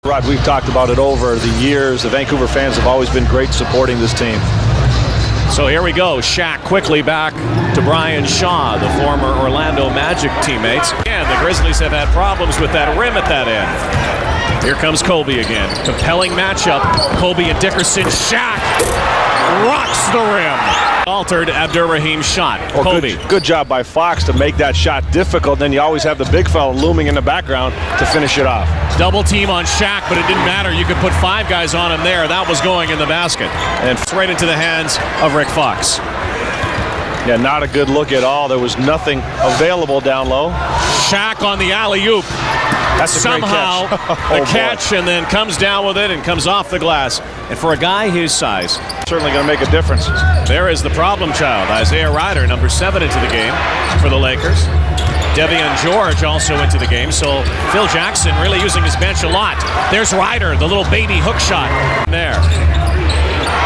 Rod, we've talked about it over the years. The Vancouver fans have always been great supporting this team. So here we go. Shaq quickly back to Brian Shaw, the former Orlando Magic teammates. And the Grizzlies have had problems with that rim at that end. Here comes Kobe again. Compelling matchup. Kobe and Dickerson. Shaq rocks the rim. Altered Abdur-Rahim's shot. Well, Kobe. Good job by Fox to make that shot difficult. Then you always have the big fella looming in the background to finish it off. Double team on Shaq, but it didn't matter. You could put 5 guys on him there. That was going in the basket. And it's right into the hands of Rick Fox. Yeah, not a good look at all. There was nothing available down low. Shaq on the alley-oop. That's a somehow great catch. the catch and then comes down with it and comes off the glass. And for a guy his size, certainly going to make a difference. There is the problem child, Isaiah Ryder, number 7 into the game for the Lakers. Devian George also into the game, so Phil Jackson really using his bench a lot. There's Ryder, the little baby hook shot there.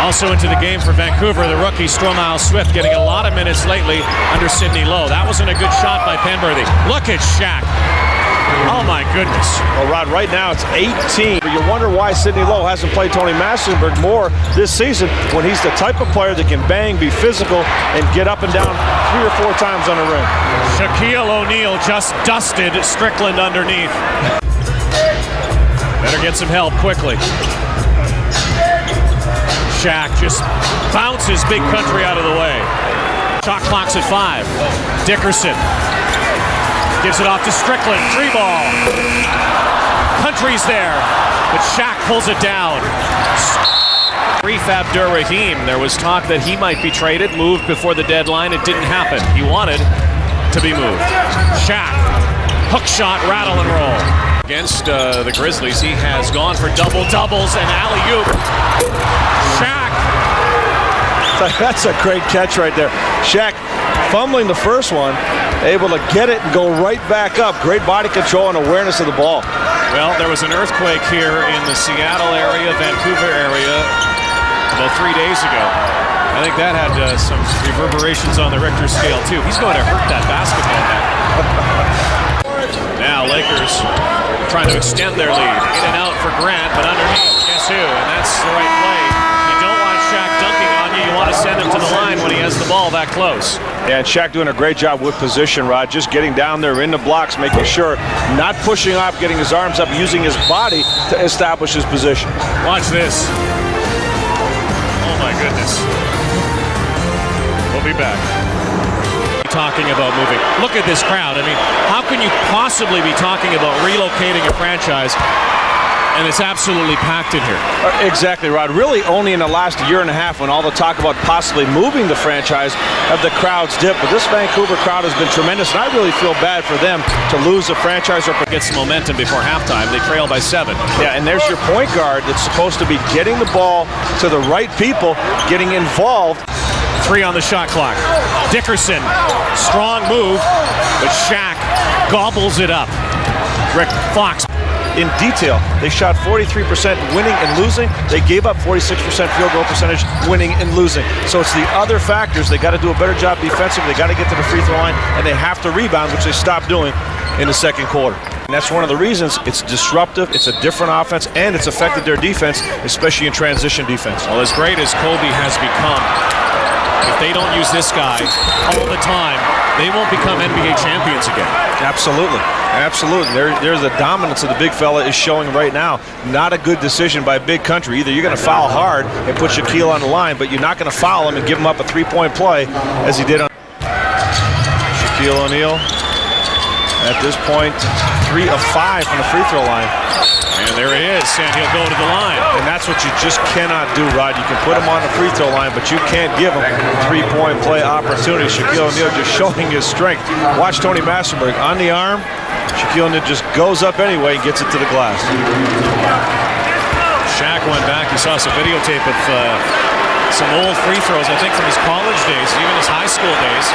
Also into the game for Vancouver, the rookie Stromile Swift getting a lot of minutes lately under Sidney Lowe. That wasn't a good shot by Penberthy. Look at Shaq. Oh my goodness. Well, Rod, right now it's 18. But you wonder why Sidney Lowe hasn't played Tony Massenberg more this season when he's the type of player that can bang, be physical, and get up and down 3 or 4 times on the rim. Shaquille O'Neal just dusted Strickland underneath. Better get some help quickly. Shaq just bounces Big Country out of the way. Shot clock's at 5. Dickerson gives it off to Strickland. 3 ball. Country's there, but Shaq pulls it down. Brief Abdur-Rahim. There was talk that he might be traded, moved before the deadline. It didn't happen. He wanted to be moved. Shaq, hook shot, rattle and roll. Against the Grizzlies, he has gone for double-doubles and alley-oop. Shaq. That's a great catch right there. Shaq fumbling the first one, able to get it and go right back up. Great body control and awareness of the ball. Well, there was an earthquake here in the Seattle area, Vancouver area, about 3 days ago. I think that had some reverberations on the Richter scale, too. He's going to hurt that basketball net. Now, Lakers trying to extend their lead. In and out for Grant, but underneath, guess who? And that's the right play. You don't want Shaq dunking on you. You want to send him to the line when he has the ball that close. Yeah, and Shaq doing a great job with position, Rod. Just getting down there in the blocks, making sure, not pushing up, getting his arms up, using his body to establish his position. Watch this. Oh, my goodness. We'll be back. Talking about moving. Look at this crowd. I mean, how can you possibly be talking about relocating a franchise and it's absolutely packed in here? Exactly, Rod. Really only in the last year and a half when all the talk about possibly moving the franchise have the crowds dipped. But this Vancouver crowd has been tremendous, and I really feel bad for them to lose the franchise or get some momentum before halftime. They trail by 7. Yeah, and there's your point guard that's supposed to be getting the ball to the right people, getting involved. 3 on the shot clock. Dickerson, strong move, but Shaq gobbles it up. Rick Fox. In detail, they shot 43% winning and losing. They gave up 46% field goal percentage winning and losing. So it's the other factors. They got to do a better job defensively. They got to get to the free throw line, and they have to rebound, which they stopped doing in the second quarter. And that's one of the reasons it's disruptive, it's a different offense, and it's affected their defense, especially in transition defense. Well, as great as Kobe has become, if they don't use this guy all the time, they won't become NBA champions again. Absolutely. Absolutely. There's the dominance of the big fella is showing right now. Not a good decision by Big Country. Either you're going to foul hard and put Shaquille on the line, but you're not going to foul him and give him up a 3-point play as he did on Shaquille O'Neal. At this point, 3 of 5 from the free throw line. And there it is, and he'll go to the line. And that's what you just cannot do, Rod. You can put him on the free throw line, but you can't give him 3-point play opportunity. Shaquille O'Neal just showing his strength. Watch Tony Massenberg on the arm. Shaquille O'Neal just goes up anyway and gets it to the glass. Shaq went back. He saw some videotape of some old free throws, I think from his college days, even his high school days.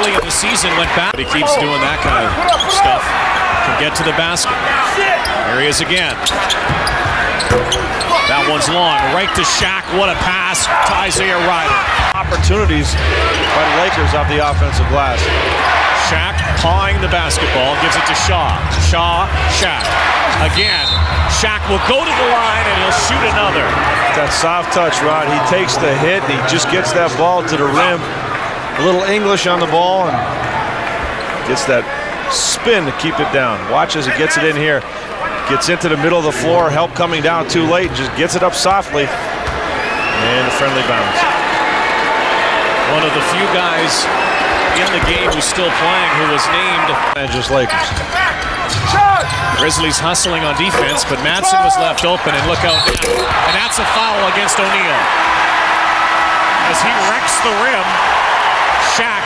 Early in the season went back. But he keeps doing that kind of stuff. Can get to the basket. Here he is again. That one's long. Right to Shaq. What a pass to Isaiah Ryder. Opportunities by the Lakers off the offensive glass. Shaq pawing the basketball. Gives it to Shaw. Shaw, Shaq. Again. Shaq will go to the line and he'll shoot another. That soft touch, Rod. He takes the hit and he just gets that ball to the rim. A little English on the ball and gets that spin to keep it down. Watch as he gets it in here. Gets into the middle of the floor. Help coming down too late. Just gets it up softly. And a friendly bounce. One of the few guys in the game who's still playing who was named. And just Lakers. Grizzlies hustling on defense, but Madsen was left open, and look out now. And that's a foul against O'Neal. As he wrecks the rim, Shaq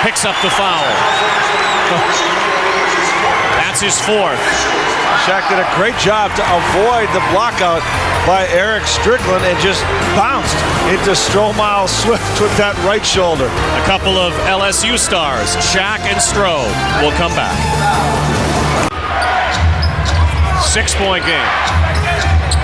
picks up the foul. That's his fourth. Shaq did a great job to avoid the blockout by Eric Strickland and just bounced into Stromile Swift with that right shoulder. A couple of LSU stars, Shaq and Stroh, will come back. 6-point game.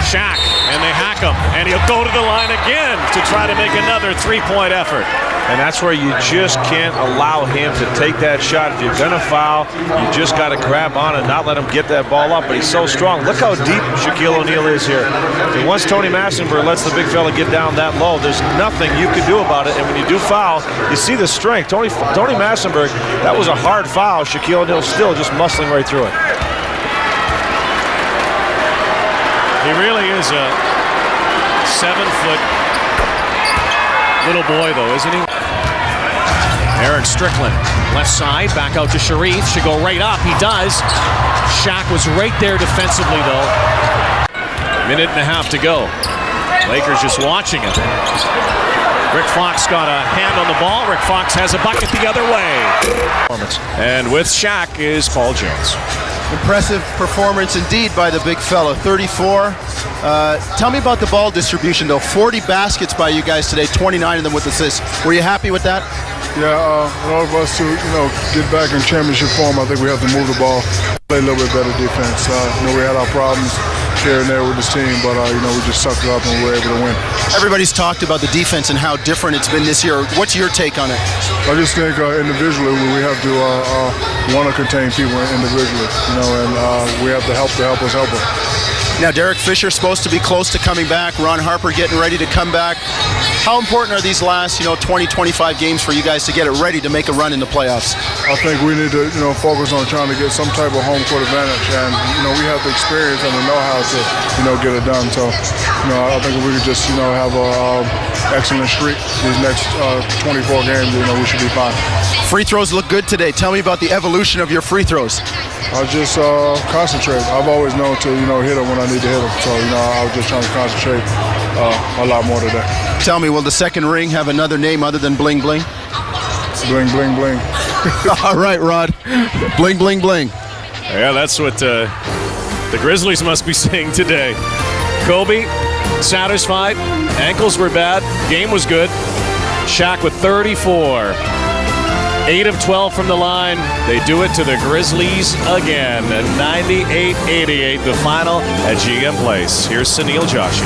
Shaq, and they hack him, and he'll go to the line again to try to make another three-point effort. And that's where you just can't allow him to take that shot. If you're going to foul, you just got to grab on and not let him get that ball up. But he's so strong. Look how deep Shaquille O'Neal is here. And once Tony Massenberg lets the big fella get down that low, there's nothing you can do about it. And when you do foul, you see the strength. Tony Massenberg, that was a hard foul. Shaquille O'Neal still just muscling right through it. He really is a 7-foot little boy, though, isn't he? Eric Strickland, left side, back out to Sharif. Should go right up. He does. Shaq was right there defensively, though. Minute and a half to go. Lakers just watching it. Rick Fox got a hand on the ball. Rick Fox has a bucket the other way. And with Shaq is Paul Jones. Impressive performance indeed by the big fella, 34. Tell me about the ball distribution, though. 40 baskets by you guys today, 29 of them with assists. Were you happy with that? Yeah, in order for us to, get back in championship form, I think we have to move the ball, play a little bit better defense. We had our problems here and there with this team, but we just sucked it up and we were able to win. Everybody's talked about the defense and how different it's been this year. What's your take on it? I just think individually we have to want to contain people individually, and we have to help us help them. Now, Derek Fisher's supposed to be close to coming back. Ron Harper getting ready to come back. How important are these last, 20, 25 games for you guys to get it ready to make a run in the playoffs? I think we need to, focus on trying to get some type of home court advantage, and we have the experience and the know-how to, get it done. So, I think if we could just, have a excellent streak these next 24 games, we should be fine. Free throws look good today. Tell me about the evolution of your free throws. I just concentrate. I've always known to, hit them when I need to hit them. So, I was just trying to concentrate a lot more today. Tell me, will the second ring have another name other than Bling Bling? Bling, bling, bling. All right, Rod. Bling, bling, bling. Yeah, that's what the Grizzlies must be saying today. Kobe, satisfied. Ankles were bad. Game was good. Shaq with 34. 8 of 12 from the line. They do it to the Grizzlies again. 98-88, the final at GM Place. Here's Sunil Joshi.